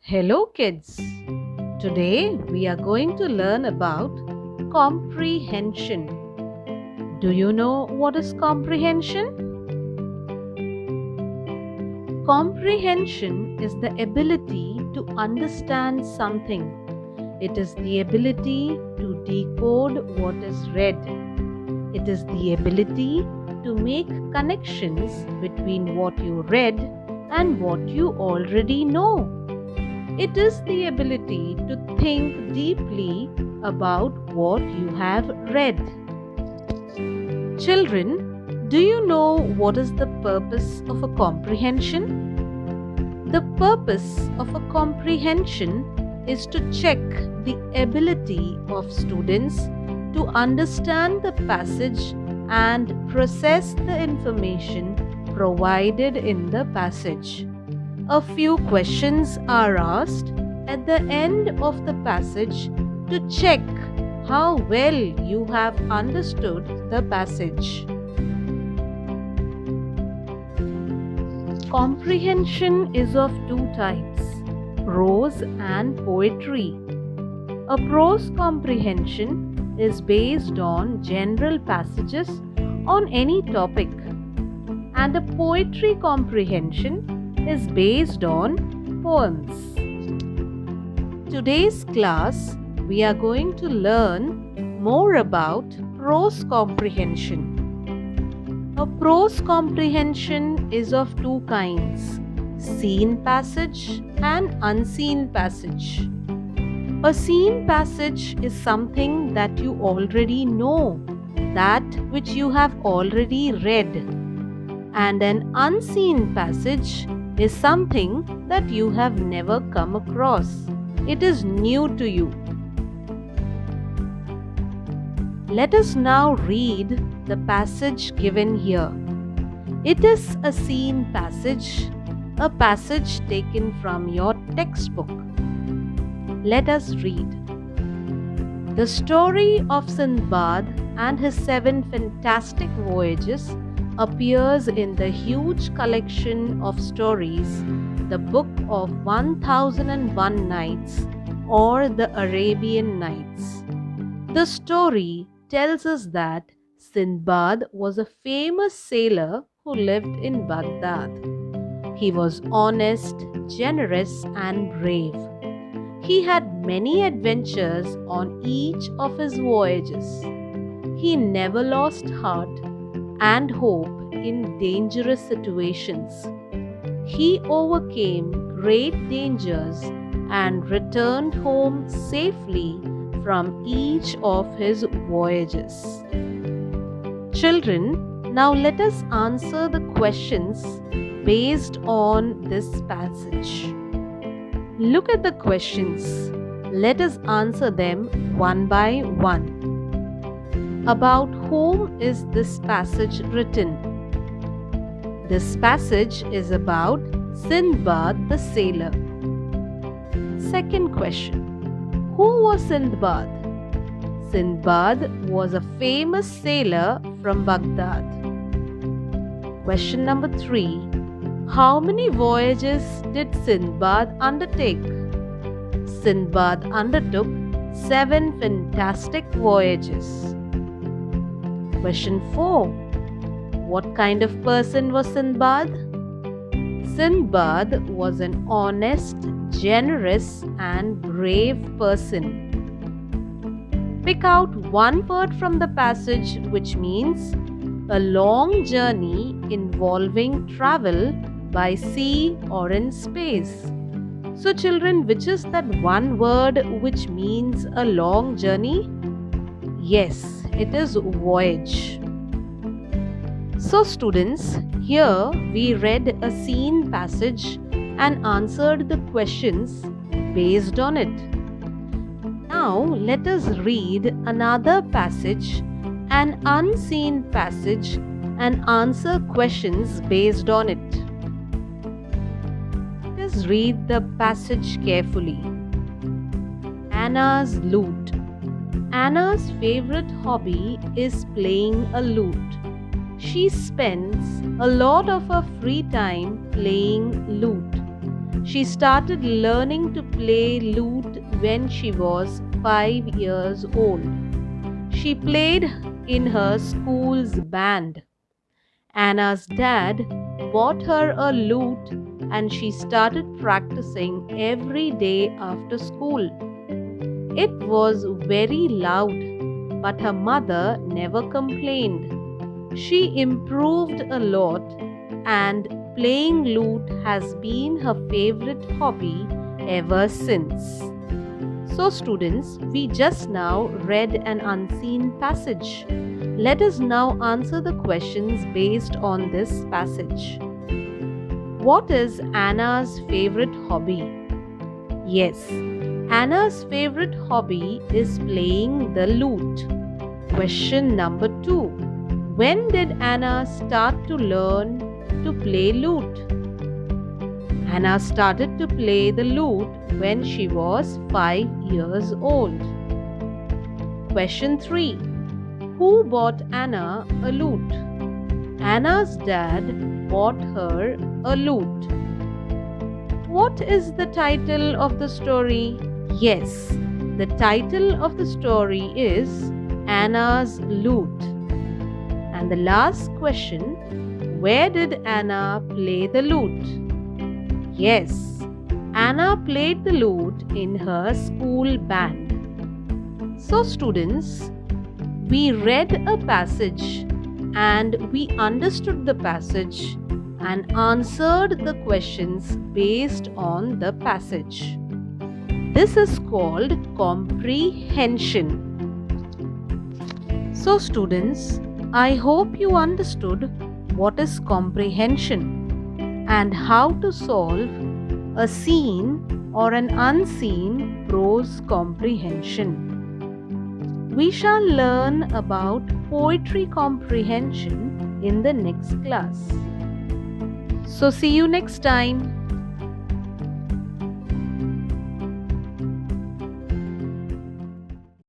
Hello, kids. Today we are going to learn about comprehension. Do you know what is comprehension? Comprehension is the ability to understand something. It is the ability to decode what is read. It is the ability to make connections between what you read and what you already know. It is the ability to think deeply about what you have read. Children, do you know what is the purpose of a comprehension? The purpose of a comprehension is to check the ability of students to understand the passage and process the information provided in the passage. A few questions are asked at the end of the passage to check how well you have understood the passage. Comprehension is of two types, prose and poetry. A prose comprehension is based on general passages on any topic, and a poetry comprehension is based on poems. Today's class, we are going to learn more about prose comprehension. A prose comprehension is of two kinds, seen passage and unseen passage. A seen passage is something that you already know, that which you have already read, and an unseen passage is something that you have never come across. It is new to you. Let us now read the passage given here. It is a seen passage, a passage taken from your textbook. Let us read. The story of Sindbad and his 7 fantastic voyages appears in the huge collection of stories, the Book of 1001 Nights or the Arabian Nights. The story tells us that Sindbad was a famous sailor who lived in Baghdad. He was honest, generous, and brave. He had many adventures on each of his voyages. He never lost heart and hope in dangerous situations. He overcame great dangers and returned home safely from each of his voyages. Children, now let us answer the questions based on this passage. Look at the questions. Let us answer them one by one. About whom is this passage written? This passage is about Sindbad the sailor. Second question. Who was Sindbad? Sindbad was a famous sailor from Baghdad. Question number 3. How many voyages did Sindbad undertake? Sindbad undertook 7 fantastic voyages. Question 4. What kind of person was Sindbad? Sindbad was an honest, generous, and brave person. Pick out one word from the passage which means a long journey involving travel by sea or in space. So children, which is that one word which means a long journey? Yes, it is voyage. So students, here we read a seen passage and answered the questions based on it. Now let us read another passage, an unseen passage, and answer questions based on it. Let us read the passage carefully. Anna's lute. Anna's favorite hobby is playing a lute. She spends a lot of her free time playing lute. She started learning to play lute when she was 5 years old. She played in her school's band. Anna's dad bought her a lute and she started practicing every day after school. It was very loud, but her mother never complained. She improved a lot, and playing lute has been her favorite hobby ever since. So, students, we just now read an unseen passage. Let us now answer the questions based on this passage. What is Anna's favorite hobby? Yes, Anna's favorite hobby is playing the lute. Question number 2. When did Anna start to learn to play lute? Anna started to play the lute when she was 5 years old. Question 3. Who bought Anna a lute? Anna's dad bought her a lute. What is the title of the story? Yes, the title of the story is Anna's Lute. And the last question, where did Anna play the lute? Yes, Anna played the lute in her school band. So, students, we read a passage and we understood the passage and answered the questions based on the passage. This is called comprehension. So, students, I hope you understood what is comprehension and how to solve a seen or an unseen prose comprehension. We shall learn about poetry comprehension in the next class. So, see you next time.